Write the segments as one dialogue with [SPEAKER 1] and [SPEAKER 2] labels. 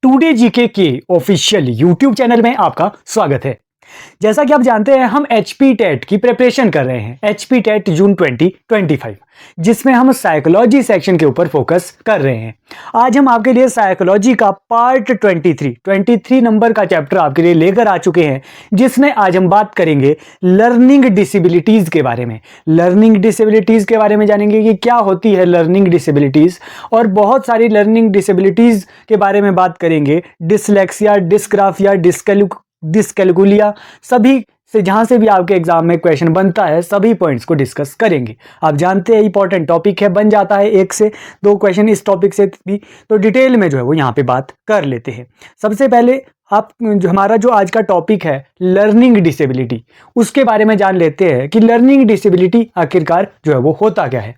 [SPEAKER 1] Today GK के official YouTube channel में आपका स्वागत है। जैसा कि आप जानते हैं हम एचपी टेट की प्रिपरेशन कर रहे हैं, एचपी टेट जून 2025, जिसमें हम साइकोलॉजी सेक्शन के ऊपर फोकस कर रहे हैं। आज हम आपके लिए साइकोलॉजी का पार्ट 23 नंबर का चैप्टर आपके लिए लेकर आ चुके हैं, जिसमें आज हम बात करेंगे लर्निंग डिसेबिलिटीज के बारे में। लर्निंग डिसेबिलिटीज के बारे में जानेंगे कि क्या होती है लर्निंग डिसेबिलिटीज, और बहुत सारी लर्निंग डिसेबिलिटीज के बारे में बात करेंगे। डिसलेक्सिया, डिस्ग्राफिया, डिस्कैलकुलिया, सभी से जहां से भी आपके एग्जाम में क्वेश्चन बनता है सभी पॉइंट्स को डिस्कस करेंगे। आप जानते हैं इंपॉर्टेंट टॉपिक है, बन जाता है 1 से 2 क्वेश्चन इस टॉपिक से भी, तो डिटेल में जो है वो यहाँ पे बात कर लेते हैं। सबसे पहले आप जो हमारा जो आज का टॉपिक है लर्निंग डिसेबिलिटी, उसके बारे में जान लेते हैं कि लर्निंग डिसेबिलिटी आखिरकार जो है वो होता क्या है।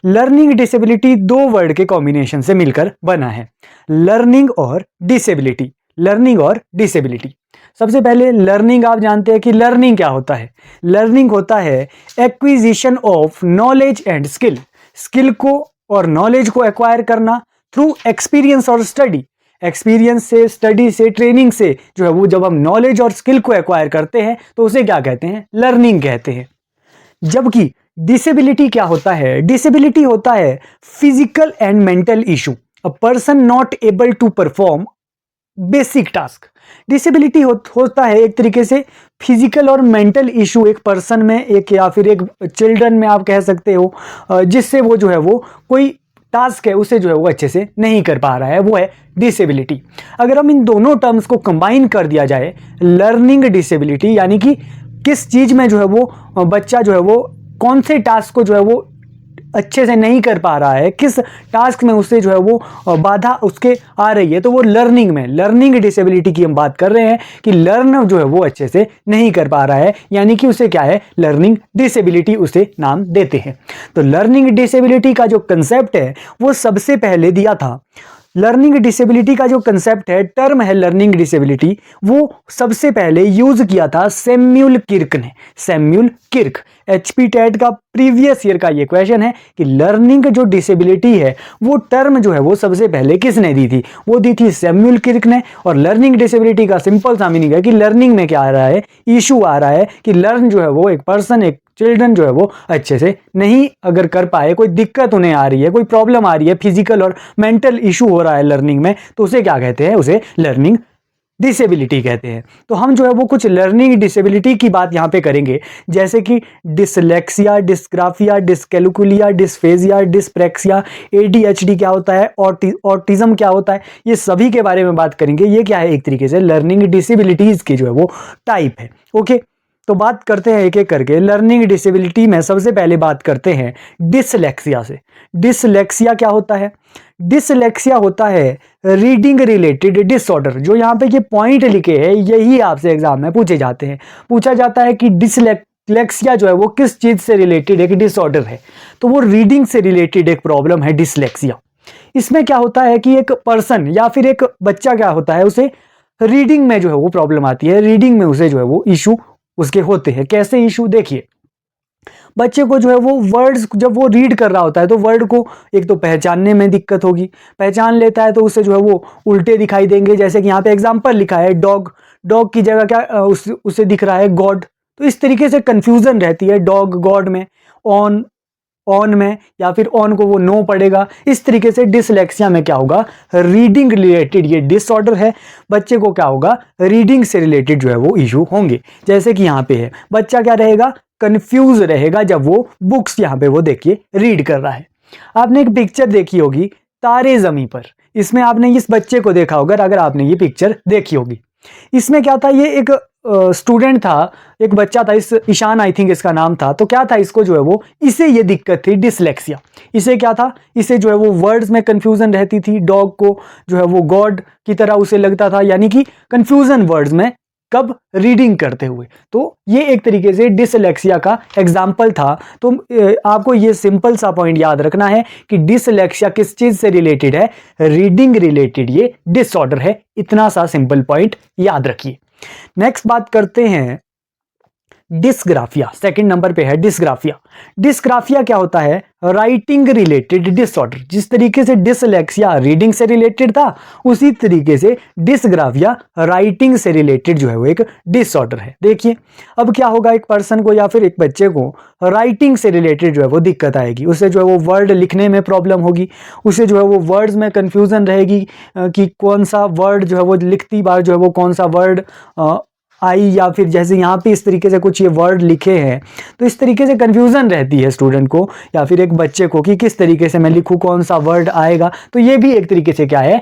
[SPEAKER 1] लर्निंग डिसेबिलिटी 2 वर्ड के कॉम्बिनेशन से मिलकर बना है, लर्निंग और डिसेबिलिटी। लर्निंग और डिसेबिलिटी। सबसे पहले लर्निंग, आप जानते हैं कि लर्निंग क्या होता है। लर्निंग होता है acquisition of knowledge and skill. Skill को और नॉलेज को एक्वायर करना थ्रू एक्सपीरियंस और स्टडी। एक्सपीरियंस से, स्टडी से, ट्रेनिंग से जो है वो जब हम नॉलेज और स्किल को एक्वायर करते हैं तो उसे क्या कहते हैं, लर्निंग कहते हैं। जबकि डिसेबिलिटी क्या होता है, डिसेबिलिटी होता है physical and mental issue, a person not able to perform basic task. Disability होता है एक तरीके से फिजिकल और मेंटल इशू एक पर्सन में, एक या फिर एक चिल्ड्रन में आप कह सकते हो, जिससे वो जो है वो कोई टास्क है उसे जो है वो अच्छे से नहीं कर पा रहा है, वो है डिसेबिलिटी। अगर हम इन दोनों टर्म्स को कंबाइन कर दिया जाए, लर्निंग डिसेबिलिटी यानी कि किस चीज में जो है वो बच्चा जो है वो कौन से टास्क को जो है वो अच्छे से नहीं कर पा रहा है, किस टास्क में उससे जो है वो बाधा उसके आ रही है, तो वो लर्निंग में, लर्निंग डिसेबिलिटी की हम बात कर रहे हैं कि लर्न जो है वो अच्छे से नहीं कर पा रहा है, यानी कि उसे क्या है, लर्निंग डिसेबिलिटी उसे नाम देते हैं। तो लर्निंग डिसेबिलिटी का जो कंसेप्ट है वो सबसे पहले दिया था। लर्निंग डिसेबिलिटी का जो कंसेप्ट है, टर्म है लर्निंग डिसेबिलिटी, वो सबसे पहले यूज किया था सैमुअल किर्क ने। सैमुअल किर्क, एचपी टेट का प्रीवियस ईयर का ये क्वेश्चन है कि लर्निंग जो डिसेबिलिटी है वो टर्म जो है वो सबसे पहले किसने दी थी, वो दी थी सैमुअल किर्क ने। और लर्निंग डिसेबिलिटी का सिंपल सा मीनिंग है कि लर्निंग में क्या आ रहा है, इशू आ रहा है कि लर्न जो है वो एक पर्सन, एक चिल्ड्रन जो है वो अच्छे से नहीं अगर कर पाए, कोई दिक्कत उन्हें आ रही है, कोई प्रॉब्लम आ रही है, फिजिकल और मेंटल इशू हो रहा है लर्निंग में, तो उसे क्या कहते हैं, उसे लर्निंग डिसेबिलिटी कहते हैं। तो हम जो है वो कुछ लर्निंग डिसेबिलिटी की बात यहाँ पे करेंगे, जैसे कि dyslexia, dysgraphia, dyscalculia, dysphagia, dyspraxia, ADHD क्या होता है, ऑटिज्म क्या होता है, ये सभी के बारे में बात करेंगे। ये क्या है, एक तरीके से लर्निंग डिसेबिलिटीज की जो है वो टाइप है। ओके, तो बात करते हैं एक एक करके। लर्निंग डिसेबिलिटी में सबसे पहले बात करते हैं डिसलेक्सिया से। डिसलेक्सिया क्या होता है, डिसलेक्सिया होता है रीडिंग रिलेटेड डिसऑर्डर। जो यहाँ पे ये पॉइंट लिखे हैं यही आपसे एग्जाम में पूछे जाते हैं। पूछा जाता है कि डिसलेक्सिया जो है वो किस चीज से रिलेटेड एक डिसऑर्डर है, तो वो रीडिंग से रिलेटेड एक प्रॉब्लम है डिसलेक्सिया। इसमें क्या होता है कि एक पर्सन या फिर एक बच्चा क्या होता है, उसे रीडिंग में जो है वो प्रॉब्लम आती है, रीडिंग में उसे जो है वो इशू उसके होते हैं। कैसे इशू, देखिए बच्चे को जो है वो वर्ड्स जब वो रीड कर रहा होता है तो वर्ड को एक तो पहचानने में दिक्कत होगी, पहचान लेता है तो उससे जो है वो उल्टे दिखाई देंगे। जैसे कि यहाँ पे एग्जांपल लिखा है डॉग, डॉग की जगह क्या उसे दिख रहा है गॉड, तो इस तरीके से कंफ्यूजन रहती है डॉग गॉड में, ऑन ऑन में, या फिर ऑन को वो नो पड़ेगा। इस तरीके से डिसलेक्सिया में क्या होगा, रीडिंग रिलेटेड ये डिसऑर्डर है, बच्चे को क्या होगा, रीडिंग से रिलेटेड जो है वो इशू होंगे। जैसे कि यहाँ पे है, बच्चा क्या रहेगा, कंफ्यूज रहेगा जब वो बुक्स यहाँ पे वो देखिए रीड कर रहा है। आपने एक पिक्चर देखी होगी तारे जमी पर, इसमें आपने इस बच्चे को देखा होगा, अगर आपने ये पिक्चर देखी होगी। इसमें क्या था, ये एक स्टूडेंट था, एक बच्चा था, इस ईशान आई थिंक इसका नाम था। तो क्या था, इसको जो है वो, इसे ये दिक्कत थी डिसलेक्सिया। इसे क्या था, इसे जो है वो वर्ड्स में कंफ्यूजन रहती थी, डॉग को जो है वो गॉड की तरह उसे लगता था, यानी कि कंफ्यूजन वर्ड्स में कब, रीडिंग करते हुए। तो ये एक तरीके से डिसलेक्सिया का एग्जाम्पल था। तो आपको ये सिंपल सा पॉइंट याद रखना है कि डिसलेक्सिया किस चीज से रिलेटेड है, रीडिंग रिलेटेड ये डिसऑर्डर है। इतना सा सिंपल पॉइंट याद रखिए। नेक्स्ट बात करते हैं डिस्ग्राफिया, सेकंड नंबर पे है डिस्ग्राफिया। डिस्ग्राफिया क्या होता है? Writing related disorder. जिस तरीके से डिसलेक्सिया रीडिंग से रिलेटेड था, उसी तरीके से डिस्ग्राफिया राइटिंग से रिलेटेड जो है वो एक डिसऑर्डर है। देखिए अब क्या होगा, एक पर्सन को या फिर एक बच्चे को राइटिंग से रिलेटेड जो है वो दिक्कत आएगी, उसे जो है वो वर्ड लिखने में प्रॉब्लम होगी, उसे जो है वो वर्ड्स में कंफ्यूजन रहेगी कि कौन सा वर्ड जो है वो लिखती बार जो है वो कौन सा वर्ड आई, या फिर जैसे यहाँ पे इस तरीके से कुछ ये वर्ड लिखे हैं, तो इस तरीके से कंफ्यूजन रहती है स्टूडेंट को या फिर एक बच्चे को कि किस तरीके से मैं लिखूँ, कौन सा वर्ड आएगा। तो ये भी एक तरीके से क्या है,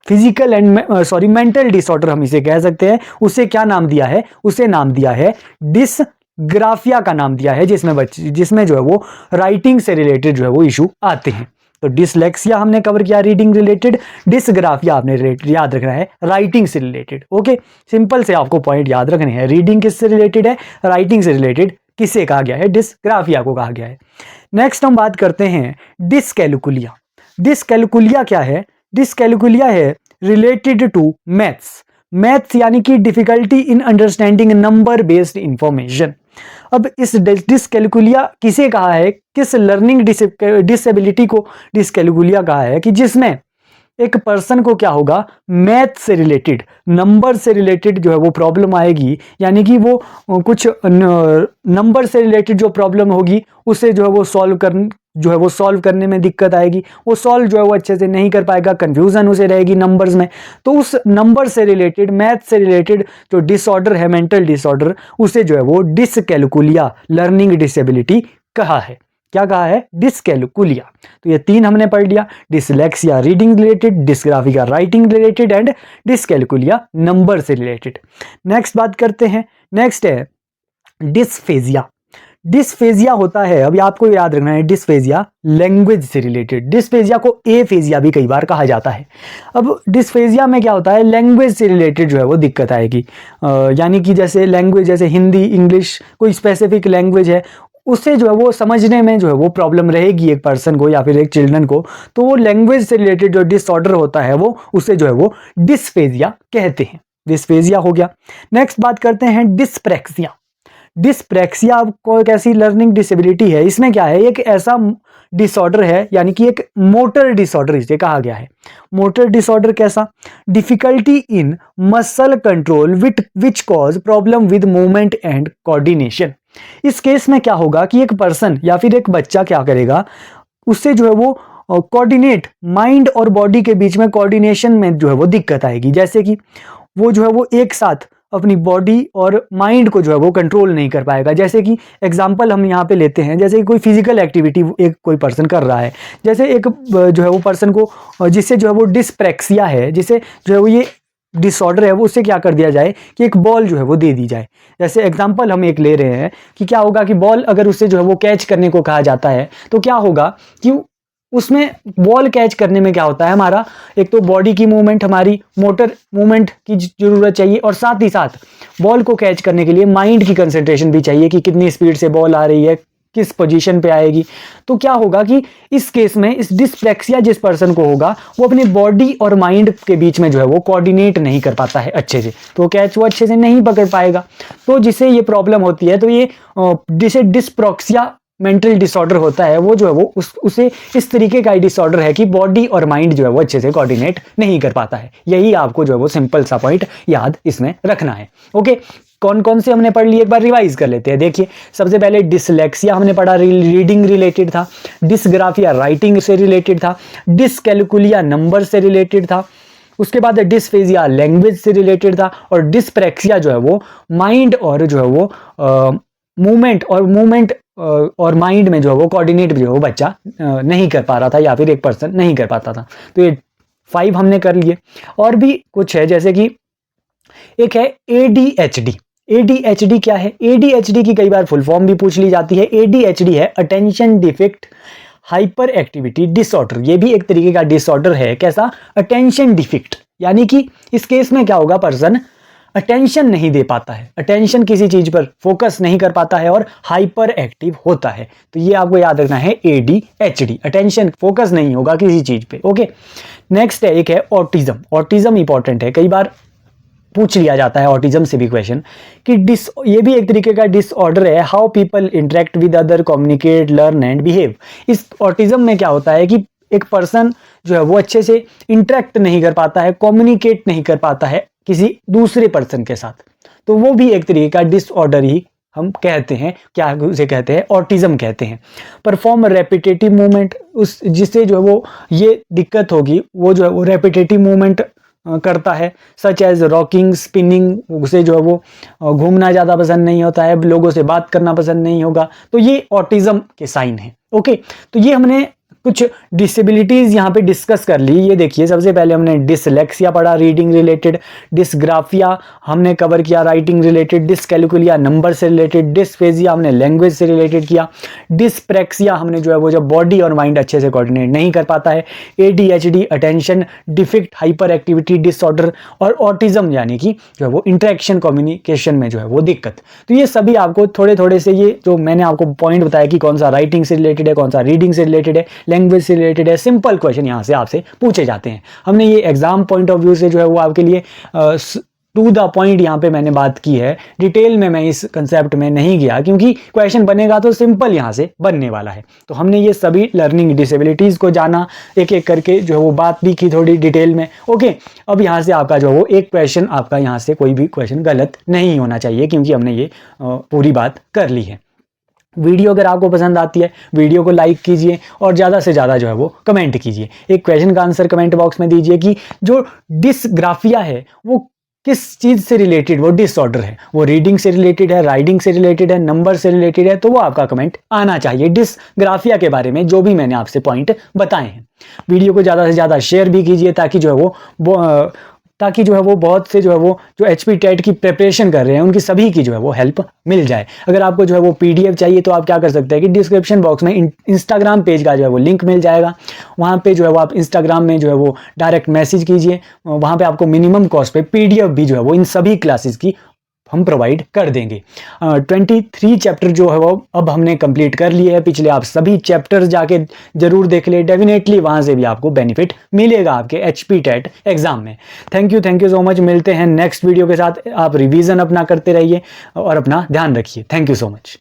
[SPEAKER 1] फिजिकल एंड मेंटल डिसऑर्डर हम इसे कह सकते हैं। उसे क्या नाम दिया है? उसे नाम दिया है डिसग्राफिया का नाम दिया है, जिसमें जो है वो राइटिंग से रिलेटेड जो है वो इशू आते हैं। तो डिसलेक्सिया हमने कवर किया रीडिंग रिलेटेड, डिसग्राफिया आपने याद रखना है राइटिंग से रिलेटेड। ओके, सिंपल से आपको पॉइंट याद रखने हैं। रीडिंग किससे रिलेटेड है? राइटिंग से रिलेटेड। किसे कहा गया है? डिसग्राफिया को कहा गया है। नेक्स्ट हम बात करते हैं डिसकैलकुलिया। डिसकैलकुलिया क्या है? डिसकैलकुलिया है रिलेटेड टू मैथ्स यानी कि difficulty in understanding number based information. अब इस डिसकैलकुलिया किसे कहा है? किस लर्निंग डिसेबिलिटी को डिसकैलकुलिया कहा है? कि जिसमें एक पर्सन को क्या होगा, मैथ से रिलेटेड, नंबर से रिलेटेड जो है वो प्रॉब्लम आएगी, यानी कि वो कुछ नंबर से रिलेटेड जो प्रॉब्लम होगी उसे जो है वो सॉल्व करने में दिक्कत आएगी, वो सॉल्व जो है वो अच्छे से नहीं कर पाएगा, कंफ्यूजन उसे रहेगी नंबर्स में। तो उस नंबर से रिलेटेड, मैथ से रिलेटेड जो डिसऑर्डर है, मेंटल डिसऑर्डर, उसे जो है वो डिसकैलकुलिया लर्निंग डिसेबिलिटी कहा है। क्या कहा है? डिसकैलकुलिया। तो ये तीन हमने पढ़ लिया, dyslexia reading related, dysgraphia writing related and dyscalculia number से रिलेटेड। नेक्स्ट बात करते हैं, नेक्स्ट है डिस्फेजिया। डिस्फेजिया होता है, अभी आपको याद रखना है, डिस्फेजिया लैंग्वेज से रिलेटेड। डिस्फेजिया को एफेजिया भी कई बार कहा जाता है। अब डिस्फेजिया में क्या होता है? लैंग्वेज से रिलेटेड जो है वो दिक्कत आएगी, यानी कि जैसे लैंग्वेज, जैसे हिंदी, इंग्लिश, कोई स्पेसिफिक लैंग्वेज है, उससे जो है वो समझने में जो है वो प्रॉब्लम रहेगी एक पर्सन को या फिर एक चिल्ड्रन को। तो वो लैंग्वेज से रिलेटेड जो डिसऑर्डर होता है वो, उसे जो है वो डिस्फेजिया कहते हैं। डिस्फेजिया हो गया। नेक्स्ट बात करते हैं डिस्प्रैक्सिया। डिस्प्रैक्सिया आपको एक ऐसी लर्निंग डिसेबिलिटी है, इसमें क्या है, एक ऐसा डिसऑर्डर है, यानी कि एक मोटर डिसऑर्डर इसे कहा गया है। मोटर डिसऑर्डर कैसा? Difficulty in muscle control which cause problem with movement and coordination. इस केस में क्या होगा कि एक पर्सन या फिर एक बच्चा क्या करेगा, उससे जो है वो कोऑर्डिनेट, माइंड और बॉडी के बीच में कोऑर्डिनेशन में जो है वो दिक्कत आएगी। जैसे कि वो जो है वो एक साथ अपनी बॉडी और माइंड को जो है वो कंट्रोल नहीं कर पाएगा। जैसे कि एग्जांपल हम यहाँ पे लेते हैं, जैसे कोई फिजिकल एक्टिविटी एक कोई पर्सन कर रहा है, जैसे एक जो है वो पर्सन को, जिससे जो है वो डिस्प्रैक्सिया है, जिसे जो है वो ये डिसऑर्डर है, वो उससे क्या कर दिया जाए कि एक बॉल जो है वो दे दी जाए। जैसे एग्जांपल हम एक ले रहे हैं कि क्या होगा कि बॉल अगर उससे जो है वो कैच करने को कहा जाता है, तो क्या होगा कि उसमें बॉल कैच करने में क्या होता है, हमारा एक तो बॉडी की मूवमेंट, हमारी मोटर मूवमेंट की जरूरत चाहिए, और साथ ही साथ बॉल को कैच करने के लिए माइंड की कंसंट्रेशन भी चाहिए कि कितनी स्पीड से बॉल आ रही है, किस पोजीशन पे आएगी। तो क्या होगा कि इस केस में इस डिस्प्रैक्सिया जिस पर्सन को होगा, वो अपने बॉडी और माइंड के बीच में जो है वो कोऑर्डिनेट नहीं कर पाता है अच्छे से, तो कैच वो अच्छे से नहीं पकड़ पाएगा। तो जिससे ये प्रॉब्लम होती है, तो ये जिसे डिस्प्रैक्सिया मेंटल डिसऑर्डर होता है, वो जो है वो उसे इस तरीके का डिसऑर्डर है कि बॉडी और माइंड जो है वो अच्छे से कोऑर्डिनेट नहीं कर पाता है। यही आपको जो है वो सिंपल सा पॉइंट याद इसमें रखना है। ओके, कौन कौन से हमने पढ़ लिए, एक बार रिवाइज कर लेते हैं। देखिए, सबसे पहले डिसलेक्सिया हमने पढ़ा, रीडिंग रिलेटेड था। डिसग्राफिया राइटिंग से रिलेटेड था। डिसकैलकुलिया नंबर से रिलेटेड था। उसके बाद डिस्फेजिया लैंग्वेज से रिलेटेड था। और डिस्प्रैक्सिया जो है वो माइंड और जो है वो मूवमेंट और माइंड में जो है वो कोऑर्डिनेट जो है वो बच्चा नहीं कर पा रहा था, या फिर एक पर्सन नहीं कर पाता था। तो ये 5 हमने कर लिए। और भी कुछ है, जैसे कि एक है ADHD। ADHD क्या है? ADHD की कई बार फुल फॉर्म भी पूछ ली जाती है। ADHD है attention deficit hyper activity disorder. ये भी एक तरीके का डिसऑर्डर है। कैसा? अटेंशन डिफिक्ट, यानी कि इस केस में क्या होगा, पर्सन अटेंशन नहीं दे पाता है, अटेंशन किसी चीज पर फोकस नहीं कर पाता है और हाइपर एक्टिव होता है। तो ये आपको याद रखना है, ADHD, अटेंशन फोकस नहीं होगा किसी चीज पे। ओके, नेक्स्ट है, एक है ऑटिज्म। ऑटिज्म इंपॉर्टेंट है, कई बार पूछ लिया जाता है ऑटिज्म से भी क्वेश्चन कि ये भी एक तरीके का डिसऑर्डर है, how people interact with other, communicate, learn and behave. इस ऑटिज्म में क्या होता है कि एक पर्सन जो है वो अच्छे से इंटरेक्ट नहीं कर पाता है, कम्युनिकेट नहीं कर पाता है किसी दूसरे पर्सन के साथ, तो वो भी एक तरीके का डिसऑर्डर ही हम कहते हैं, क्या उसे कहते हैं, ऑटिज्म कहते हैं। परफॉर्म रेपिटेटिव मूवमेंट, उस जिससे जो है वो ये दिक्कत होगी, वो जो है वो रेपिटेटिव मूवमेंट करता है, सच एज रॉकिंग, स्पिनिंग, उसे जो है वो घूमना ज़्यादा पसंद नहीं होता है, लोगों से बात करना पसंद नहीं होगा, तो ये ऑटिज्म के साइन है। ओके, तो ये हमने कुछ डिसेबिलिटीज यहाँ पे डिस्कस कर ली। ये देखिए, सबसे पहले हमने डिसलेक्सिया पढ़ा, रीडिंग रिलेटेड, डिसग्राफिया हमने कवर किया, राइटिंग रिलेटेड, डिसकैलकुलिया नंबर से रिलेटेड, डिसफेजिया हमने लैंग्वेज से रिलेटेड किया, डिसप्रेक्सिया हमने जो है वो जब बॉडी और माइंड अच्छे से कोऑर्डिनेट नहीं कर पाता है, ADHD attention deficit hyper activity disorder, और ऑटिज्म यानी कि जो है वो इंटरेक्शन कम्युनिकेशन में जो है वो दिक्कत। तो ये सभी आपको थोड़े थोड़े से, ये जो मैंने आपको पॉइंट बताया कि कौन सा राइटिंग से रिलेटेड है, कौन सा रीडिंग से रिलेटेड है, लैंग्वेज से रिलेटेड है, सिंपल क्वेश्चन यहाँ से आपसे पूछे जाते हैं। हमने ये एग्जाम पॉइंट ऑफ व्यू से जो है वो आपके लिए टू द पॉइंट यहाँ पे मैंने बात की है, डिटेल में मैं इस कंसेप्ट में नहीं गया क्योंकि क्वेश्चन बनेगा तो सिंपल यहाँ से बनने वाला है। तो हमने ये सभी लर्निंग डिसेबिलिटीज़ को जाना, एक एक करके जो है वो बात भी की थोड़ी डिटेल में। ओके, अब यहाँ से आपका जो है वो एक क्वेश्चन, आपका यहाँ से कोई भी क्वेश्चन गलत नहीं होना चाहिए क्योंकि हमने ये पूरी बात कर ली है। वीडियो अगर आपको पसंद आती है, वीडियो को लाइक कीजिए और ज़्यादा से ज़्यादा जो है वो कमेंट कीजिए। एक क्वेश्चन का आंसर कमेंट बॉक्स में दीजिए कि जो डिसग्राफिया है वो किस चीज़ से रिलेटेड वो डिसऑर्डर है, वो रीडिंग से रिलेटेड है, राइटिंग से रिलेटेड है, नंबर से रिलेटेड है, तो वो आपका कमेंट आना चाहिए डिसग्राफिया के बारे में जो भी मैंने आपसे पॉइंट बताए हैं। वीडियो को ज़्यादा से ज़्यादा शेयर भी कीजिए ताकि जो है वो बहुत से जो है वो जो HP टेट की प्रिपरेशन कर रहे हैं उनकी सभी की जो है वो हेल्प मिल जाए। अगर आपको जो है वो PDF चाहिए तो आप क्या कर सकते हैं कि डिस्क्रिप्शन बॉक्स में इंस्टाग्राम पेज का जो है वो लिंक मिल जाएगा, वहाँ पे जो है वो आप इंस्टाग्राम में जो है वो डायरेक्ट मैसेज कीजिए, वहाँ पे आपको मिनिमम कॉस्ट पे PDF भी जो है वो इन सभी क्लासेस की हम प्रोवाइड कर देंगे। 23 चैप्टर जो है वो अब हमने कंप्लीट कर लिए हैं, पिछले आप सभी चैप्टर्स जाके जरूर देख ले, डेफिनेटली वहाँ से भी आपको बेनिफिट मिलेगा आपके HP टेट एग्जाम में। थैंक यू सो मच, मिलते हैं नेक्स्ट वीडियो के साथ। आप रिवीजन अपना करते रहिए और अपना ध्यान रखिए। Thank you so much.